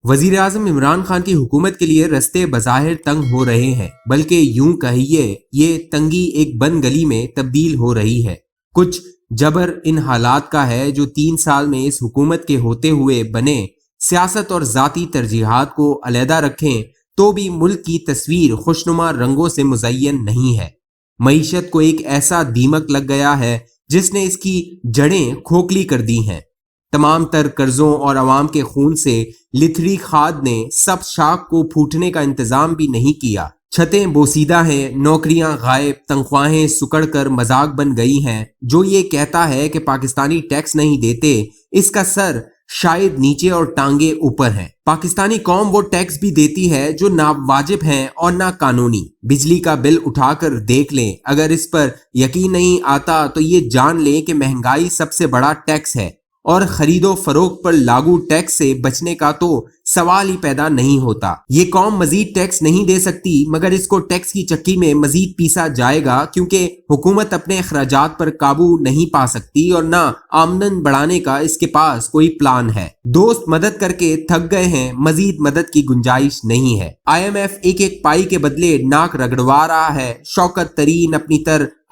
وزیر اعظم عمران خان کی حکومت کے لیے رستے بظاہر تنگ ہو رہے ہیں، بلکہ یوں کہیے یہ تنگی ایک بند گلی میں تبدیل ہو رہی ہے۔ کچھ جبر ان حالات کا ہے جو 3 سال میں اس حکومت کے ہوتے ہوئے بنے۔ سیاست اور ذاتی ترجیحات کو علیحدہ رکھیں تو بھی ملک کی تصویر خوشنما رنگوں سے مزین نہیں ہے۔ معیشت کو ایک ایسا دیمک لگ گیا ہے جس نے اس کی جڑیں کھوکھلی کر دی ہیں۔ تمام تر قرضوں اور عوام کے خون سے لتھڑی کھاد نے سب شاخ کو پھوٹنے کا انتظام بھی نہیں کیا۔ چھتیں بوسیدہ ہیں، نوکریاں غائب، تنخواہیں سکڑ کر مذاق بن گئی ہیں۔ جو یہ کہتا ہے کہ پاکستانی ٹیکس نہیں دیتے، اس کا سر شاید نیچے اور ٹانگیں اوپر ہیں۔ پاکستانی قوم وہ ٹیکس بھی دیتی ہے جو نا واجب ہیں اور نہ قانونی۔ بجلی کا بل اٹھا کر دیکھ لیں، اگر اس پر یقین نہیں آتا تو یہ جان لیں کہ مہنگائی سب سے بڑا ٹیکس ہے، اور خرید و فروخت پر لاگو ٹیکس سے بچنے کا تو سوال ہی پیدا نہیں ہوتا۔ یہ قوم مزید ٹیکس نہیں دے سکتی، مگر اس کو ٹیکس کی چکی میں مزید پیسا جائے گا، کیونکہ حکومت اپنے اخراجات پر قابو نہیں پا سکتی اور نہ آمدن بڑھانے کا اس کے پاس کوئی پلان ہے۔ دوست مدد کر کے تھک گئے ہیں، مزید مدد کی گنجائش نہیں ہے۔ IMF ایک ایک پائی کے بدلے ناک رگڑوا رہا ہے۔ شوکت ترین اپنی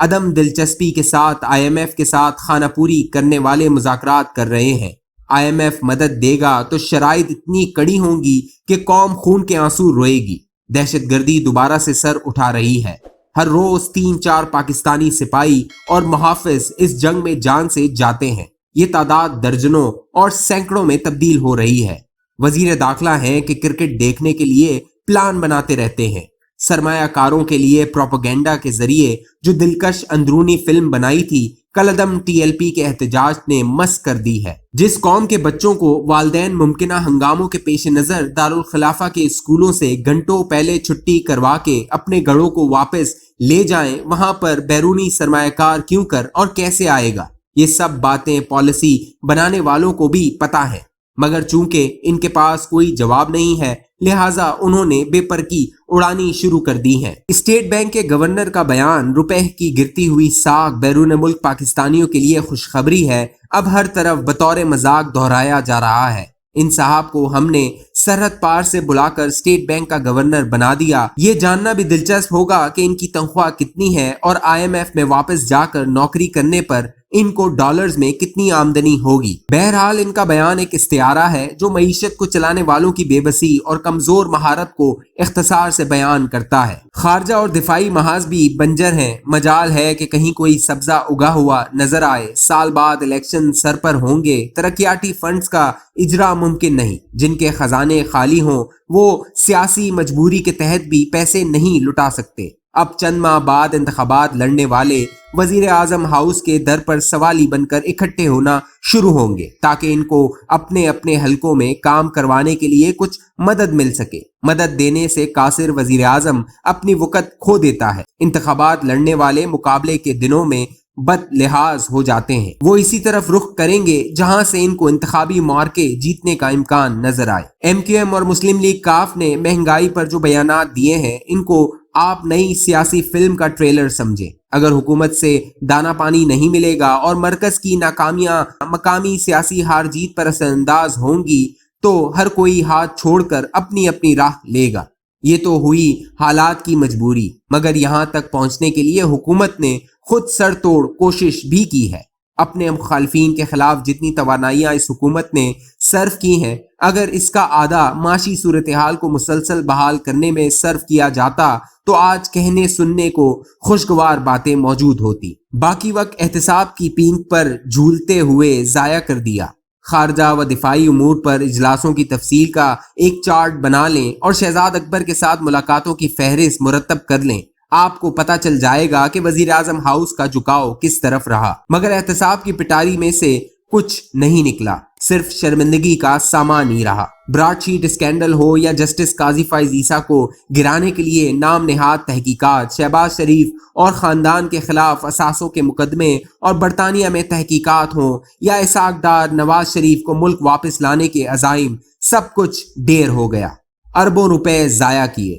عدم دلچسپی کے ساتھ IMF کے ساتھ خانہ پوری کرنے والے مذاکرات کر رہے ہیں۔ IMF مدد دے گا تو شرائط اتنی کڑی ہوں گی کہ قوم خون کے آنسو روئے گی۔ دہشت گردی دوبارہ سے سر اٹھا رہی ہے۔ ہر روز 3-4 پاکستانی سپاہی اور محافظ اس جنگ میں جان سے جاتے ہیں۔ یہ تعداد درجنوں اور سینکڑوں میں تبدیل ہو رہی ہے۔ وزیر داخلہ ہیں کہ کرکٹ دیکھنے کے لیے پلان بناتے رہتے ہیں۔ سرمایہ کاروں کے لیے پروپیگنڈا کے ذریعے جو دلکش اندرونی فلم بنائی تھی، کالعدم TLP کے احتجاج نے مس کر دی ہے۔ جس قوم کے بچوں کو والدین ممکنہ ہنگاموں کے پیش نظر دارالخلافہ کے اسکولوں سے گھنٹوں پہلے چھٹی کروا کے اپنے گھروں کو واپس لے جائیں، وہاں پر بیرونی سرمایہ کار کیوں کر اور کیسے آئے گا؟ یہ سب باتیں پالیسی بنانے والوں کو بھی پتہ ہے، مگر چونکہ ان کے پاس کوئی جواب نہیں ہے، لہٰذا انہوں نے بے پرکی اڑانی شروع کر دی ہیں۔ اسٹیٹ بینک کے گورنر کا بیان روپے کی گرتی ہوئی ساکھ بیرون ملک پاکستانیوں کے لیے خوشخبری ہے، اب ہر طرف بطور مذاق دہرایا جا رہا ہے۔ ان صاحب کو ہم نے سرحد پار سے بلا کر اسٹیٹ بینک کا گورنر بنا دیا۔ یہ جاننا بھی دلچسپ ہوگا کہ ان کی تنخواہ کتنی ہے اور IMF میں واپس جا کر نوکری کرنے پر ان کو ڈالرز میں کتنی آمدنی ہوگی۔ بہرحال ان کا بیان ایک استعارہ ہے جو معیشت کو چلانے والوں کی بے بسی اور کمزور مہارت کو اختصار سے بیان کرتا ہے۔ خارجہ اور دفاعی محاذ بھی بنجر ہیں۔ مجال ہے کہ کہیں کوئی سبزہ اگا ہوا نظر آئے۔ سال بعد الیکشن سر پر ہوں گے، ترقیاتی فنڈز کا اجرا ممکن نہیں۔ جن کے خزانے خالی ہوں وہ سیاسی مجبوری کے تحت بھی پیسے نہیں لٹا سکتے۔ اب چند ماہ بعد انتخابات لڑنے والے وزیر اعظم ہاؤس کے در پر سوالی بن کر اکٹھے ہونا شروع ہوں گے تاکہ ان کو اپنے اپنے حلقوں میں کام کروانے کے لیے کچھ مدد مل سکے۔ مدد دینے سے قاصر وزیر اعظم اپنی وقت کھو دیتا ہے۔ انتخابات لڑنے والے مقابلے کے دنوں میں بد لحاظ ہو جاتے ہیں۔ وہ اسی طرف رخ کریں گے جہاں سے ان کو انتخابی معرکے جیتنے کا امکان نظر آئے۔ MQM اور مسلم لیگ کاف نے مہنگائی پر جو بیانات دیے ہیں، ان کو آپ نئی سیاسی فلم کا ٹریلر سمجھیں۔ اگر حکومت سے دانا پانی نہیں ملے گا اور مرکز کی ناکامیاں مقامی سیاسی ہار جیت پر اثر انداز ہوں گی تو ہر کوئی ہاتھ چھوڑ کر اپنی اپنی راہ لے گا۔ یہ تو ہوئی حالات کی مجبوری، مگر یہاں تک پہنچنے کے لیے حکومت نے خود سر توڑ کوشش بھی کی ہے۔ اپنے مخالفین کے خلاف جتنی توانائیاں اس حکومت نے صرف کی ہیں، اگر اس کا آدھا معاشی صورتحال کو مسلسل بحال کرنے میں صرف کیا جاتا تو آج کہنے سننے کو خوشگوار باتیں موجود ہوتی۔ باقی وقت احتساب کی پینک پر جھولتے ہوئے ضائع کر دیا۔ خارجہ و دفاعی امور پر اجلاسوں کی تفصیل کا ایک چارٹ بنا لیں اور شہزاد اکبر کے ساتھ ملاقاتوں کی فہرست مرتب کر لیں۔ آپ کو پتہ چل جائے گا کہ وزیر اعظم ہاؤس کا جھکاؤ کس طرف رہا، مگر احتساب کی پٹاری میں سے کچھ نہیں نکلا، صرف شرمندگی کا سامان ہی رہا۔ براڈ شیٹ اسکینڈل ہو یا جسٹس قاضی فائز عیسیٰ کو گرانے کے لیے نام نہاد تحقیقات، شہباز شریف اور خاندان کے خلاف اثاثوں کے مقدمے اور برطانیہ میں تحقیقات ہوں، یا اسحاق ڈار نواز شریف کو ملک واپس لانے کے عزائم، سب کچھ ڈیر ہو گیا۔ اربوں روپے ضائع کیے۔